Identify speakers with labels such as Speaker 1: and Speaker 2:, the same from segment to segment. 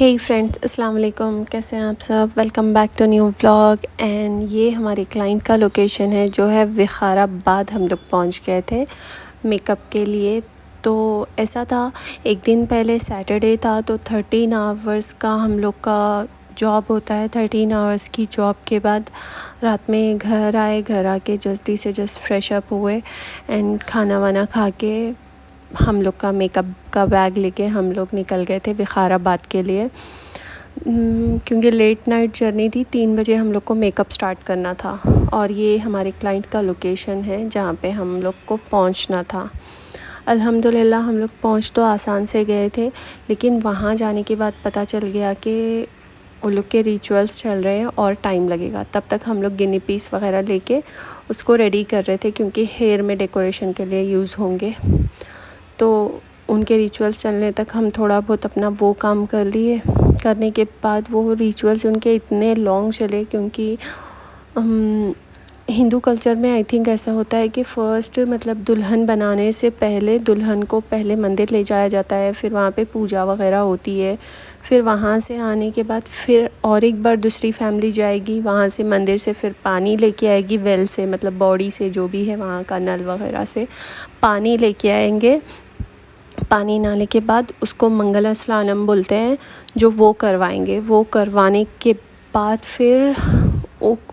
Speaker 1: हे friends, अस्सलाम वालेकुम। कैसे हैं आप सब? Welcome back to new vlog. And ये हमारे क्लाइंट का लोकेशन है जो है विकाराबाद। हम लोग पहुंच गए थे मेकअप के लिए। तो ऐसा था, एक दिन पहले सैटरडे था तो 13 आवर्स का हम लोग का जॉब होता है। 13 आवर्स की जॉब के बाद रात में घर आए। घर आके जल्दी से जस्ट फ्रेश अप हुए एंड खाना वाना खा के हम लोग का मेकअप का बैग लेके हम लोग निकल गए थे विकाराबाद के लिए। क्योंकि लेट नाइट जर्नी थी, 3 बजे हम लोग को मेकअप स्टार्ट करना था। और ये हमारे क्लाइंट का लोकेशन है जहाँ पे हम लोग को पहुँचना था। अल्हम्दुलिल्लाह हम लोग पहुँच तो आसान से गए थे, लेकिन वहाँ जाने के बाद पता चल गया कि वो लोग के रिचुअल्स चल रहे हैं और टाइम लगेगा। तब तक हम लोग गिनी पीस वगैरह लेके उसको रेडी कर रहे थे, क्योंकि हेयर में डेकोरेशन के लिए यूज़ होंगे। तो उनके रिचुअल्स चलने तक हम थोड़ा बहुत अपना वो काम कर लिए। करने के बाद वो रिचुअल्स उनके इतने लॉन्ग चले, क्योंकि हिंदू कल्चर में आई थिंक ऐसा होता है कि फ़र्स्ट मतलब दुल्हन बनाने से पहले दुल्हन को पहले मंदिर ले जाया जाता है, फिर वहाँ पे पूजा वगैरह होती है। फिर वहाँ से आने के बाद फिर और एक बार दूसरी फैमिली जाएगी, वहाँ से मंदिर से फिर पानी लेके आएगी, वेल से मतलब बॉडी से जो भी है वहाँ का नल वगैरह से पानी लेके आएंगे। पानी नाले के बाद उसको मंगला स्नानम बोलते हैं, जो वो करवाएंगे। वो करवाने के बाद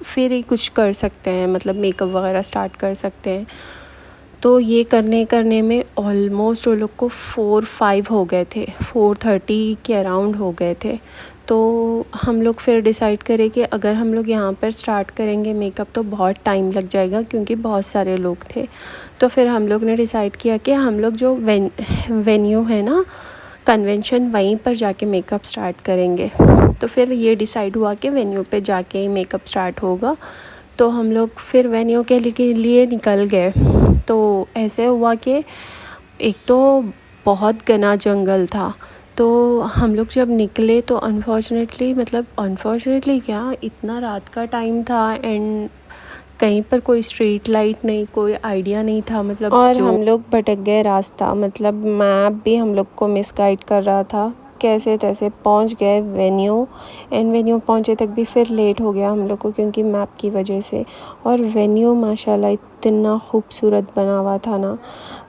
Speaker 1: फिर ही कुछ कर सकते हैं, मतलब मेकअप वगैरह स्टार्ट कर सकते हैं। तो ये करने में ऑलमोस्ट वो लोग को 4-5 हो गए थे, 4:30 के अराउंड हो गए थे। तो हम लोग फिर डिसाइड करें कि अगर हम लोग यहाँ पर स्टार्ट करेंगे मेकअप तो बहुत टाइम लग जाएगा, क्योंकि बहुत सारे लोग थे। तो फिर हम लोग ने डिसाइड किया कि हम लोग जो वेन्यू है ना, कन्वेंशन, वहीं पर जाके मेकअप स्टार्ट करेंगे। तो फिर ये डिसाइड हुआ कि वेन्यू पे जाके ही मेकअप स्टार्ट होगा। तो हम लोग फिर वेन्यू के लिए निकल गए। तो ऐसे हुआ कि एक तो बहुत घना जंगल था। तो हम लोग जब निकले तो अनफॉर्चुनेटली क्या, इतना रात का टाइम था एंड कहीं पर कोई स्ट्रीट लाइट नहीं, कोई आइडिया नहीं था, मतलब और हम लोग भटक गए रास्ता। मतलब मैप भी हम लोग को मिसगाइड कर रहा था। कैसे तैसे पहुंच गए वेन्यू। एंड वेन्यू पहुंचे तक भी फिर लेट हो गया हम लोग को, क्योंकि मैप की वजह से। और वेन्यू माशाल्लाह इतना खूबसूरत बना हुआ था ना।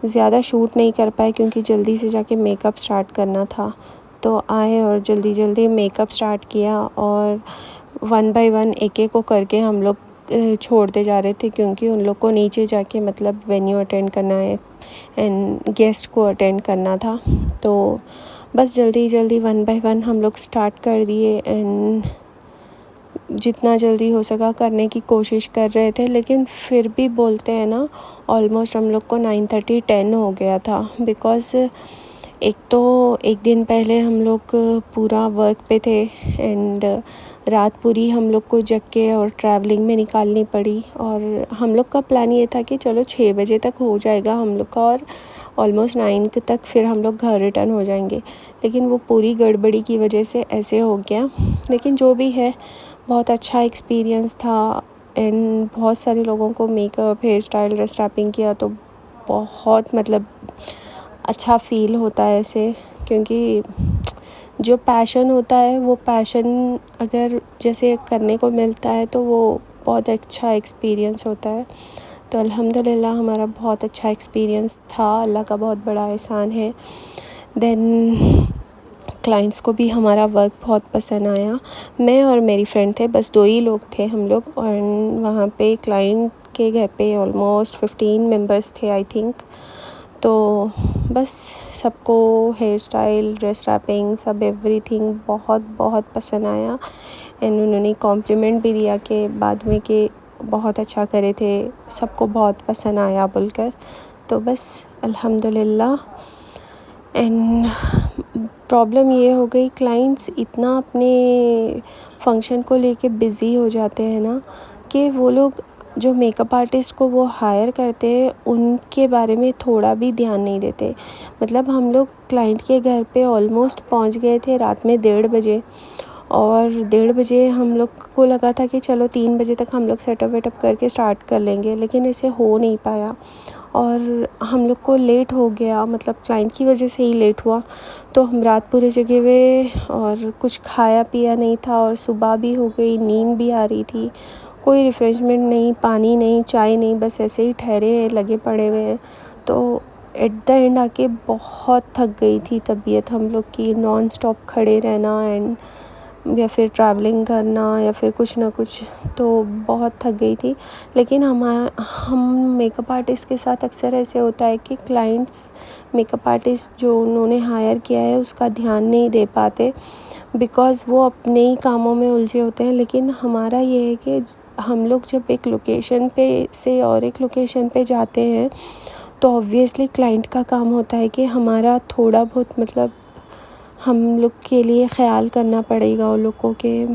Speaker 1: ज़्यादा शूट नहीं कर पाए क्योंकि जल्दी से जाके मेकअप स्टार्ट करना था। तो आए और जल्दी मेकअप स्टार्ट किया, और 1 बाय 1 एक को करके हम लोग छोड़ते जा रहे थे, क्योंकि उन लोग को नीचे जाके मतलब वेन्यू अटेंड करना है एंड गेस्ट को अटेंड करना था। तो बस जल्दी 1 बाय 1 हम लोग स्टार्ट कर दिए एंड जितना जल्दी हो सका करने की कोशिश कर रहे थे। लेकिन फिर भी बोलते हैं ना, ऑलमोस्ट हम लोग को 9:30-10 हो गया था। बिकॉज़ एक तो एक दिन पहले हम लोग पूरा वर्क पे थे एंड रात पूरी हम लोग को जग के और ट्रैवलिंग में निकालनी पड़ी। और हम लोग का प्लान ये था कि चलो 6 बजे तक हो जाएगा हम लोग का, और ऑलमोस्ट 9 तक फिर हम लोग घर रिटर्न हो जाएंगे। लेकिन वो पूरी गड़बड़ी की वजह से ऐसे हो गया। लेकिन जो भी है, बहुत अच्छा एक्सपीरियंस था एंड बहुत सारे लोगों को मेकअप, हेयर स्टाइल, रैपिंग किया। तो बहुत मतलब अच्छा फ़ील होता है ऐसे, क्योंकि जो पैशन होता है वो पैशन अगर जैसे करने को मिलता है तो वो बहुत अच्छा एक्सपीरियंस होता है। तो अल्हम्दुलिल्लाह हमारा बहुत अच्छा एक्सपीरियंस था, अल्लाह का बहुत बड़ा एहसान है। देन क्लाइंट्स को भी हमारा वर्क बहुत पसंद आया। मैं और मेरी फ्रेंड थे, बस 2 ही लोग थे हम लोग। और वहाँ पे क्लाइंट के घर पे ऑलमोस्ट 15 मेंबर्स थे आई थिंक। तो बस सबको हेयर स्टाइल, ड्रेस रैपिंग, सब एवरीथिंग बहुत पसंद आया। एंड उन्होंने कॉम्प्लीमेंट भी दिया कि बाद में कि बहुत अच्छा करे थे, सबको बहुत पसंद आया बोलकर। तो बस अल्हम्दुलिल्लाह। एंड प्रॉब्लम ये हो गई, क्लाइंट्स इतना अपने फंक्शन को लेके बिज़ी हो जाते हैं ना, कि वो लोग जो मेकअप आर्टिस्ट को वो हायर करते हैं उनके बारे में थोड़ा भी ध्यान नहीं देते। मतलब हम लोग क्लाइंट के घर पे ऑलमोस्ट पहुंच गए थे रात में 1:30 बजे, और 1:30 बजे हम लोग को लगा था कि चलो 3 बजे तक हम लोग सेटअप वेटअप करके स्टार्ट कर लेंगे, लेकिन ऐसे हो नहीं पाया और हम लोग को लेट हो गया, मतलब क्लाइंट की वजह से ही लेट हुआ। तो हम रात पूरे जगे हुए और कुछ खाया पिया नहीं था और सुबह भी हो गई, नींद भी आ रही थी, कोई रिफ़्रेशमेंट नहीं, पानी नहीं, चाय नहीं, बस ऐसे ही ठहरे लगे पड़े हुए हैं। तो एट द एंड आके बहुत थक गई थी तबीयत हम लोग की, नॉन स्टॉप खड़े रहना एंड या फिर ट्रैवलिंग करना या फिर कुछ ना कुछ, तो बहुत थक गई थी। लेकिन हम मेकअप आर्टिस्ट के साथ अक्सर ऐसे होता है कि क्लाइंट्स मेकअप आर्टिस्ट जो उन्होंने हायर किया है उसका ध्यान नहीं दे पाते, बिकॉज़ वो अपने ही कामों में उलझे होते हैं। लेकिन हमारा ये है कि हम लोग जब एक लोकेशन पे से और एक लोकेशन पे जाते हैं तो ऑब्वियसली क्लाइंट का काम होता है कि हमारा थोड़ा बहुत मतलब हम लोग के लिए ख़्याल करना पड़ेगा उन लोगों के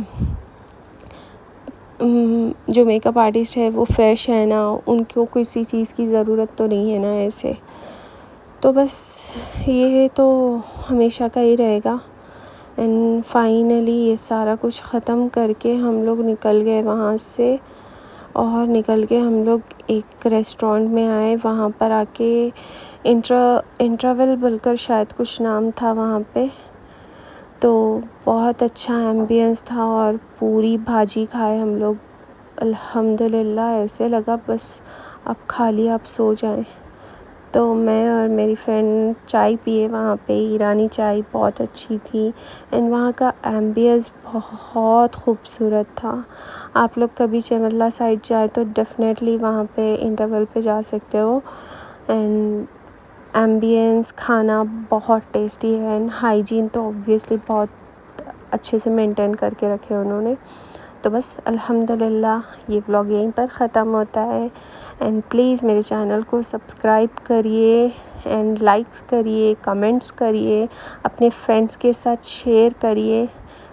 Speaker 1: जो मेकअप आर्टिस्ट है वो फ्रेश है ना, उनको किसी चीज़ की ज़रूरत तो नहीं है ना ऐसे। तो बस ये तो हमेशा का ही रहेगा। एंड फाइनली ये सारा कुछ ख़त्म करके हम लोग निकल गए वहाँ से और निकल के हम लोग एक रेस्टोरेंट में आए। वहाँ पर आके इंटरवल बोलकर शायद कुछ नाम था वहाँ पे, तो बहुत अच्छा एम्बियंस था और पूरी भाजी खाए हम लोग। अल्हम्दुलिल्लाह ऐसे लगा बस अब खा लिया, अब सो जाएं। तो मैं और मेरी फ्रेंड चाय पिए वहाँ पे, ईरानी चाय बहुत अच्छी थी एंड वहाँ का एम्बियंस बहुत खूबसूरत था। आप लोग कभी चेमल्ला साइड जाए तो डेफ़िनेटली वहाँ पे इंटरवल पे जा सकते हो। एंड एम्बियंस, खाना बहुत टेस्टी है एंड हाइजीन तो ऑब्वियसली बहुत अच्छे से मेंटेन करके रखे उन्होंने। तो बस अल्हम्दुलिल्लाह ये व्लॉग यहीं पर ख़त्म होता है। एंड प्लीज़ मेरे चैनल को सब्सक्राइब करिए एंड लाइक्स करिए, कमेंट्स करिए, अपने फ्रेंड्स के साथ शेयर करिए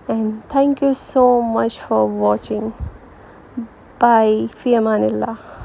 Speaker 1: and thank you so much for watching. Bye, फ़ी अमानिल्लाह।